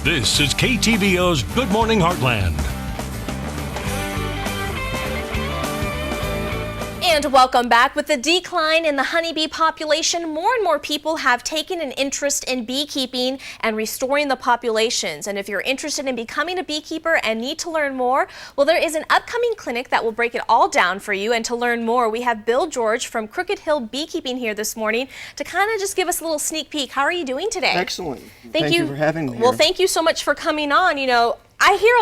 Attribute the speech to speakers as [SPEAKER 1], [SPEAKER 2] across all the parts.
[SPEAKER 1] This is KTVO's Good Morning Heartland.
[SPEAKER 2] And welcome back. With the decline in the honeybee population, more and more people have taken an interest in beekeeping and restoring the populations. And if you're interested in becoming a beekeeper and need to learn more, well, there is an upcoming clinic that will break it all down for you. And to learn more, we have Bill George from Crooked Hill Beekeeping here this morning to kind of just give us a little sneak peek. How are you doing today?
[SPEAKER 3] Excellent. Thank you for having me here.
[SPEAKER 2] Well, thank you so much for coming on. You know, I hear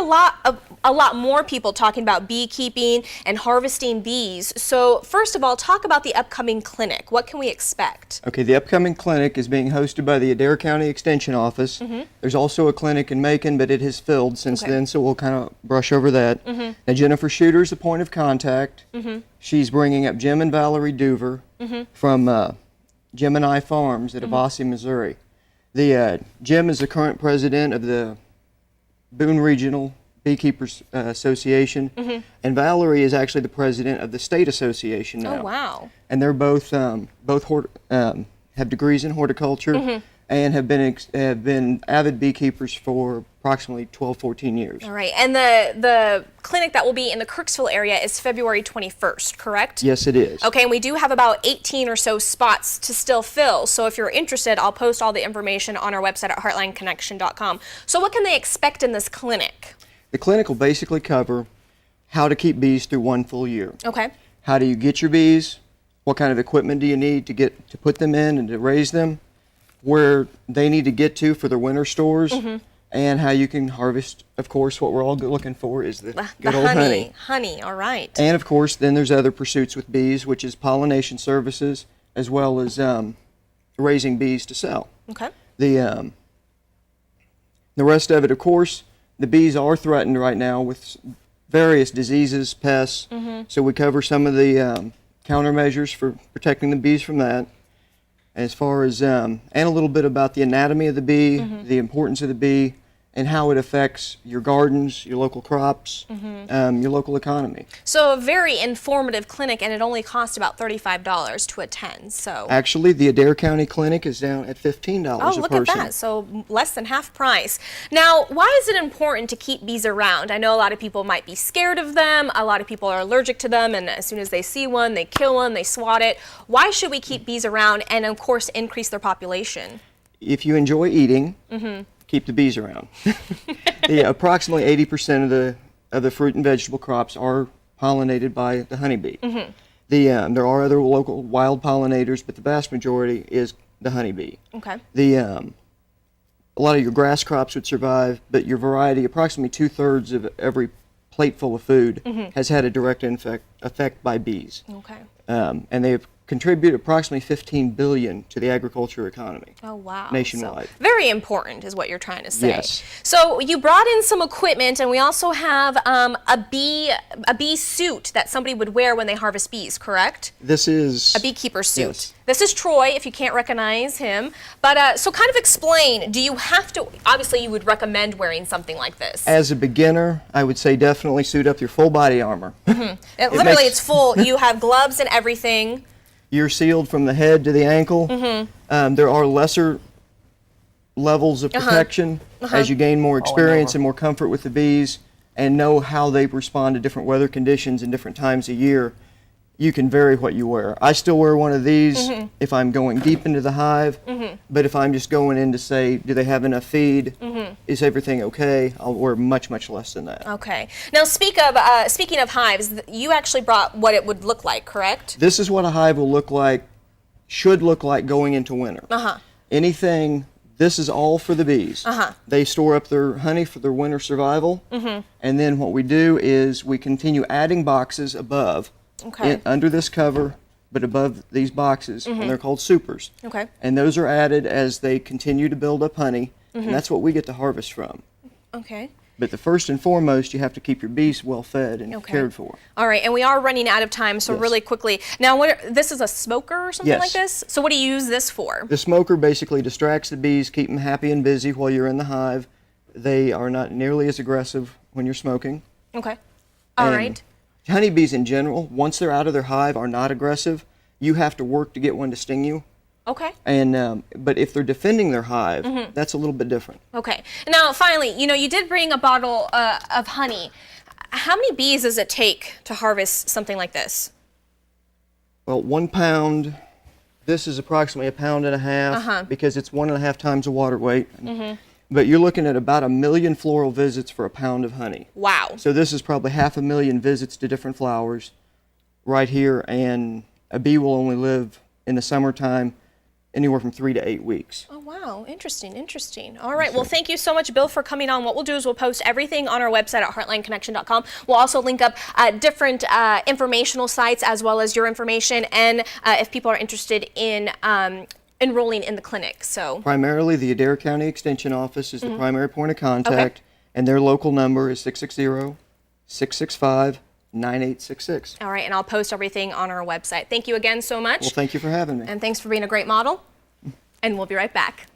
[SPEAKER 2] a lot more people talking about beekeeping and harvesting bees. So first of all, talk about the upcoming clinic. What can we expect?
[SPEAKER 3] Okay, the upcoming clinic is being hosted by the Adair County Extension Office. There's also a clinic in Macon, but it has filled since then, so we'll kind of brush over that. Now, Jennifer Shooter's the point of contact. She's bringing up Jim and Valerie Duver from Gemini Farms at Avasi, Missouri. Jim is the current president of the Boone Regional Beekeepers Association, and Valerie is actually the president of the state association now.
[SPEAKER 2] Oh, wow.
[SPEAKER 3] And they're both have degrees in horticulture and have been avid beekeepers for approximately 12-14 years.
[SPEAKER 2] All right, and the clinic that will be in the Kirksville area is February 21st, correct?
[SPEAKER 3] Yes, it is.
[SPEAKER 2] Okay, and we do have about 18 or so spots to still fill, so if you're interested, I'll post all the information on our website at heartlandconnection.com. So what can they expect in this clinic?
[SPEAKER 3] The clinic will basically cover how to keep bees through one full year.
[SPEAKER 2] Okay.
[SPEAKER 3] How do you get your bees? What kind of equipment do you need to put them in and to raise them? Where they need to get to for their winter stores, and how you can harvest. Of course, what we're all looking for is the good old honey.
[SPEAKER 2] Honey, all right.
[SPEAKER 3] And of course, then there's other pursuits with bees, which is pollination services, as well as raising bees to sell.
[SPEAKER 2] Okay.
[SPEAKER 3] The rest of it, of course, the bees are threatened right now with various diseases, pests, so we cover some of the countermeasures for protecting the bees from that. As far as, and a little bit about the anatomy of the bee, the importance of the bee, and how it affects your gardens, your local crops, your local economy.
[SPEAKER 2] So a very informative clinic, and it only costs about $35 to attend. So
[SPEAKER 3] actually, the Adair County Clinic is down at $15 a person.
[SPEAKER 2] Oh, look at that. So less than half price. Now, why is it important to keep bees around? I know a lot of people might be scared of them. A lot of people are allergic to them, and as soon as they see one, they kill one, they swat it. Why should we keep bees around and, of course, increase their population?
[SPEAKER 3] If you enjoy eating, keep the bees around. Approximately 80% of the fruit and vegetable crops are pollinated by the honeybee. There are other local wild pollinators, but the vast majority is the honeybee. Okay. A lot of your grass crops would survive, but your variety, approximately 2/3 of every plateful of food has had a direct effect by bees. Okay. And they have contribute approximately $15 billion to the agriculture economy. Oh, wow. Nationwide.
[SPEAKER 2] So very important is what you're trying to say.
[SPEAKER 3] Yes.
[SPEAKER 2] So you brought in some equipment, and we also have a bee suit that somebody would wear when they harvest bees, correct?
[SPEAKER 3] This is
[SPEAKER 2] a beekeeper suit.
[SPEAKER 3] Yes.
[SPEAKER 2] This is Troy, if you can't recognize him. But so kind of explain, do you have to, obviously you would recommend wearing something like this.
[SPEAKER 3] As a beginner, I would say definitely suit up your full body armor.
[SPEAKER 2] Literally, it's full. You have gloves and everything.
[SPEAKER 3] You're sealed from the head to the ankle. There are lesser levels of protection as you gain more experience and more comfort with the bees and know how they respond to different weather conditions and different times of year. You can vary what you wear. I still wear one of these if I'm going deep into the hive, but if I'm just going in to say, do they have enough feed? Is everything okay? I'll wear much, much less than that.
[SPEAKER 2] Okay. Now, speaking of hives, you actually brought what it would look like, correct?
[SPEAKER 3] This is what a hive will look like, should look like going into winter. This is all for the bees. They store up their honey for their winter survival, and then what we do is we continue adding boxes above. Under this cover, but above these boxes, and they're called supers. And those are added as they continue to build up honey, and that's what we get to harvest from. But the first and foremost, you have to keep your bees well fed and cared for.
[SPEAKER 2] All right, and we are running out of time, so really quickly. Now, this is a smoker or something like this? So what do you use this for?
[SPEAKER 3] The smoker basically distracts the bees, keep them happy and busy while you're in the hive. They are not nearly as aggressive when you're smoking.
[SPEAKER 2] Okay. All right.
[SPEAKER 3] Honeybees in general, once they're out of their hive, are not aggressive. You have to work to get one to sting you.
[SPEAKER 2] Okay.
[SPEAKER 3] And but if they're defending their hive, that's a little bit different.
[SPEAKER 2] Okay. Now, finally, you did bring a bottle of honey. How many bees does it take to harvest something like this?
[SPEAKER 3] Well, 1 pound. This is approximately 1.5 pounds because it's 1.5 times the water weight. But you're looking at about 1 million floral visits for a pound of honey.
[SPEAKER 2] Wow.
[SPEAKER 3] So this is probably 500,000 visits to different flowers right here, and a bee will only live in the summertime anywhere from 3 to 8 weeks.
[SPEAKER 2] Oh, wow. Interesting, interesting. All right. Well, thank you so much, Bill, for coming on. What we'll do is we'll post everything on our website at heartlineconnection.com. We'll also link up different informational sites as well as your information, and if people are interested in enrolling in the clinic. So
[SPEAKER 3] Primarily, the Adair County Extension Office is the primary point of contact, and their local number is 660-665-9866.
[SPEAKER 2] all right, and I'll post everything on our website. Thank you again so much.
[SPEAKER 3] Well, thank you for having me.
[SPEAKER 2] And thanks for being a great model. And we'll be right back.